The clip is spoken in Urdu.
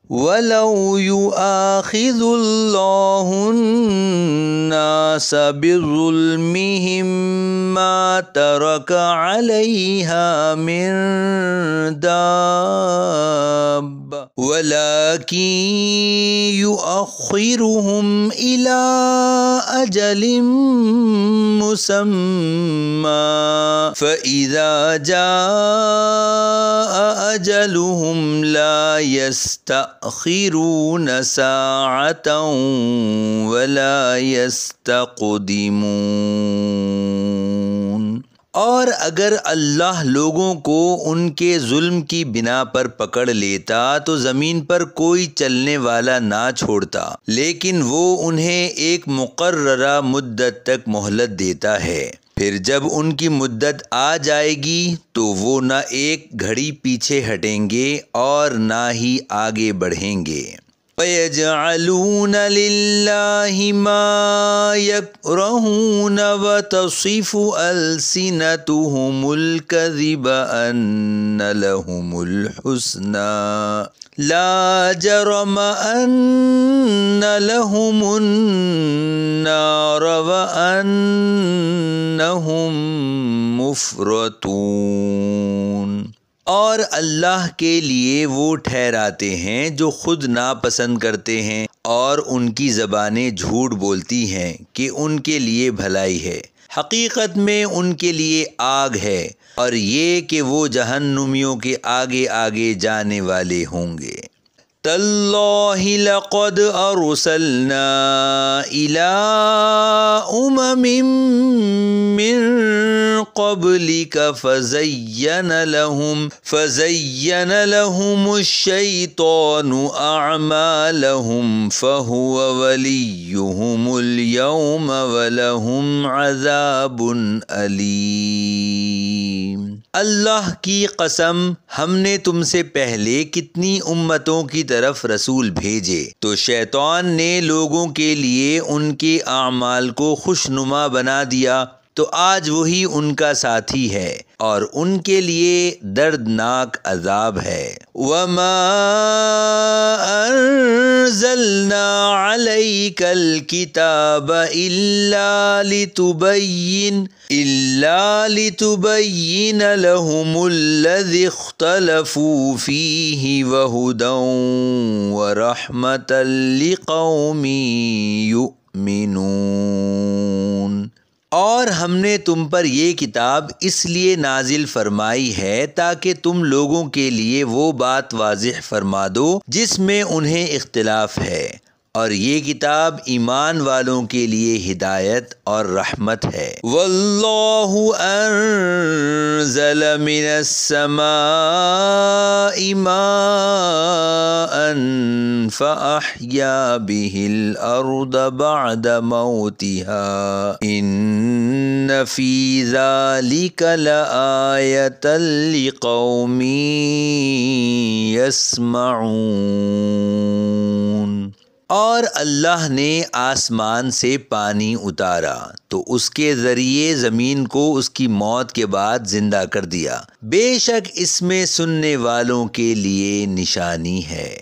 وَلَوْ يُؤَاخِذُ اللَّهُ النَّاسَ بِظُلْمِهِمْ مَا تَرَكَ عَلَيْهَا مِنْ دَابَّةٍ وَلَكِنْ يُؤَخِّرُهُمْ إِلَى أَجَلٍ مُّسَمًّى فَإِذَا جَاءَ أَجَلُهُمْ لَا يَسْتَأْخِرُونَ سَاعَةً وَلَا يَسْتَقْدِمُونَ۔ اور اگر اللہ لوگوں کو ان کے ظلم کی بنا پر پکڑ لیتا تو زمین پر کوئی چلنے والا نہ چھوڑتا، لیکن وہ انہیں ایک مقررہ مدت تک مہلت دیتا ہے، پھر جب ان کی مدت آ جائے گی تو وہ نہ ایک گھڑی پیچھے ہٹیں گے اور نہ ہی آگے بڑھیں گے۔ وَيَجْعَلُونَ لِلَّهِ مَا يَكْرَهُونَ وَتَصِفُ أَلْسِنَتُهُمُ الْكَذِبَ أَنَّ لَهُمُ الْحُسْنَى لَا جَرَمَ أَنَّ لَهُمُ النَّارَ وَأَنَّهُمْ مُفْرَطُونَ۔ اور اللہ کے لیے وہ ٹھہراتے ہیں جو خود ناپسند کرتے ہیں، اور ان کی زبانیں جھوٹ بولتی ہیں کہ ان کے لیے بھلائی ہے، حقیقت میں ان کے لیے آگ ہے، اور یہ کہ وہ جہنمیوں کے آگے آگے جانے والے ہوں گے۔ تَاللَّهِ لَقَدْ أَرْسَلْنَا إِلَىٰ أُمَمٍ مِّن قَبْلِكَ فَزَيَّنَ لَهُمُ الشَّيْطَانُ أَعْمَالَهُمْ فَهُوَ وَلِيُّهُمُ الْيَوْمَ وَلَهُمْ عَذَابٌ أَلِيمٌ۔ اللہ کی قسم، ہم نے تم سے پہلے کتنی امتوں کی طرف رسول بھیجے، تو شیطان نے لوگوں کے لیے ان کے اعمال کو خوشنما بنا دیا، تو آج وہی ان کا ساتھی ہے اور ان کے لیے دردناک عذاب ہے۔ وَمَا أَنزَلْنَا عَلَيْكَ الْكِتَابَ إِلَّا لِتُبَيِّنَ لَهُمُ الَّذِي اخْتَلَفُوا فِيهِ وَهُدًى وَرَحْمَةً لِقَوْمٍ يُؤْمِنُونَ۔ اور ہم نے تم پر یہ کتاب اس لیے نازل فرمائی ہے تاکہ تم لوگوں کے لیے وہ بات واضح فرما دو جس میں انہیں اختلاف ہے، اور یہ کتاب ایمان والوں کے لیے ہدایت اور رحمت ہے۔ وَاللَّهُ أَنزَلَ مِنَ السَّمَاءِ مَاءً فَأَحْيَا بِهِ الْأَرْضَ بَعْدَ مَوْتِهَا إِنَّ فِي ذَلِكَ لَآيَةً لِقَوْمٍ يَسْمَعُونَ۔ اور اللہ نے آسمان سے پانی اتارا تو اس کے ذریعے زمین کو اس کی موت کے بعد زندہ کر دیا، بے شک اس میں سننے والوں کے لیے نشانی ہے۔